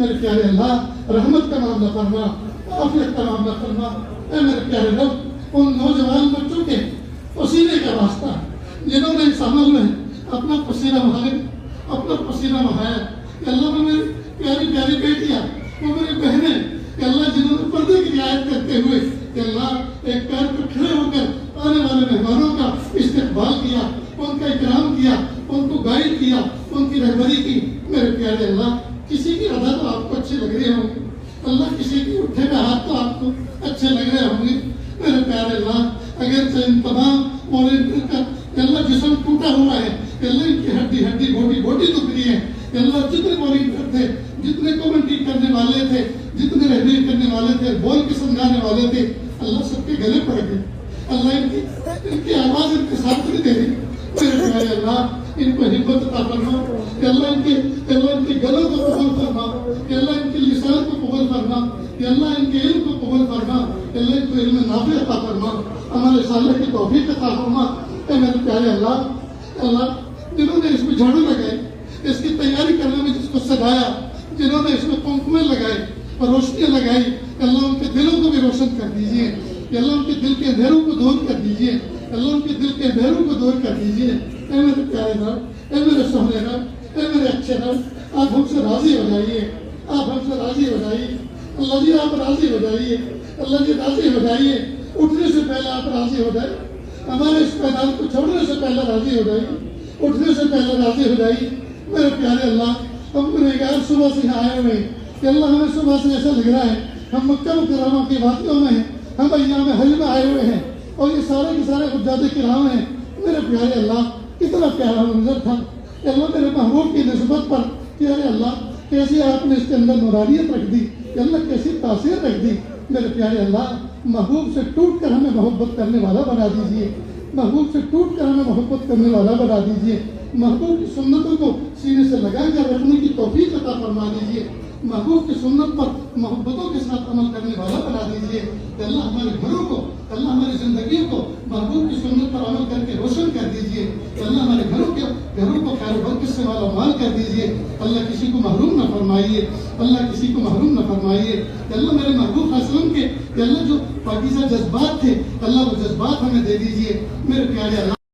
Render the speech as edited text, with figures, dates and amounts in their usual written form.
میرے پیارے اللہ رحمت کا معاملہ فرما، عافیت کا معاملہ فرما۔ اے میرے پیارے رب، ان نوجوان بچوں کے پسینے کا واسطہ جنہوں نے اس عمل میں اپنا پسینہ بہایا، اپنا پسینہ بہایا، کہ اللہ میں میری پیاری پیاری بیٹیاں، وہ میری بہنیں، کہ اللہ جنہوں نے پردے کی رعایت کرتے ہوئے کہ اللہ ایک پیر پر کھڑے ہو کر آنے والے مہمانوں کا استقبال کیا، ان کا اکرام کیا، ان کو گائیڈ کیا، ان کی رہبری کی۔ میرے پیارے اللہ، کسی کی ادا تو آپ کو اچھے لگ رہے ہوں گے، اللہ کسی کی اٹھے میں ہاتھ تو آپ کو اچھے لگ رہے ہوں گے۔ میرے پیارے اللہ، اگر ان تمام والنٹیئر کا کہ اللہ جسم ٹوٹا ہوا ہے، کہ اللہ ان کی ہڈی بوٹی دکھ رہی ہے، کہ اللہ جتنے والنٹیئر تھے، جتنے کمنٹری کرنے والے تھے، جتنے رہبری کرنے والے تھے، بول کے سمجھانے والے تھے، اللہ سب کے گلے پڑ گئے۔ اللہ ان کی آواز ان کے ساتھ نہیں دے رہی۔ میرے پیارے اللہ، ان کو ہمت عطا فرما، کہ اللہ ان کے گلوں کو قبول فرما، کہ اللہ ان کے لسان کو قبول فرما، کہ اللہ ان کے علم کو قبول فرما، کہ اللہ ان کو علم نافع عطا فرما، عمل صالح کی توفیق عطا فرما۔ اے میرے پیارے اللہ جنہوں نے اس میں جھاڑو لگائے، اس کی تیاری کرنے میں جس کو سجایا، جنہوں نے اس میں کمکمے لگائے اور روشنیاں لگائی، کہ اللہ ان کے دلوں کو بھی روشن کر دیجیے، کہ اللہ ان کے دل کے اندھیروں کو دور کر دیجیے، اللہ ان کے دل کے اندھیروں کو دور کر دیجیے۔ اے میرے پیارے رب، اے میرے سہرے رب، اے میرے اچھے رب، آپ ہم سے راضی ہو جائیے، آپ ہم سے راضی ہو جائیے۔ اللہ جی آپ راضی ہو جائیے، اللہ جی راضی ہو جائیے۔ اٹھنے سے پہلے آپ راضی ہو جائیے، ہمارے اس میدان کو چھوڑنے سے پہلے راضی ہو جائیے، اٹھنے سے پہلے راضی ہو جائیے۔ میرے پیارے اللہ، ہم گنہگار صبح سے یہاں آئے ہوئے ہیں، کہ اللہ ہمیں صبح سے ایسا لگ رہا ہے ہم مکہ مکرمہ کی وادیوں میں ہیں، ہم ایام حج میں آئے ہوئے ہیں، اور یہ سارے کے سارے حجاج کرام ہیں۔ میرے پیارے اللہ، کتنا پیارا منظر تھا کہ اللہ میرے محبوب کی نسبت پر، پیارے اللہ کیسی آپ نے اس کے اندر نورانیت رکھ دی، کہ اللہ کیسی تاثیر رکھ دی۔ میرے پیارے اللہ، محبوب سے ٹوٹ کر ہمیں محبت کرنے والا بنا دیجیے، محبوب سے ٹوٹ کر ہمیں محبت کرنے والا بنا دیجیے، محبوب کی سنتوں کو سینے سے لگا کر رکھنے کی توفیق عطا فرما دیجیے، محبوب کی سنت پر محبتوں کے ساتھ عمل کرنے والا بنا دیجیے، کہ اللہ ہمارے گھروں کو، اللہ ہماری زندگیوں کو محبوب کی سنت پر عمل کر کے روشن کر دیجیے، کہ اللہ ہمارے گھروں کو خیر و برکت سے مالا مال کر دیجیے۔ اللہ کسی کو محروم نہ فرمائیے، اللہ کسی کو محروم نہ فرمائیے، کہ اللہ میرے محبوب صلی اللہ علیہ وسلم کے کہ اللہ جو پاکیزہ جذبات تھے، اللہ وہ جذبات ہمیں دے دیجیے۔ میرے پیارے اللہ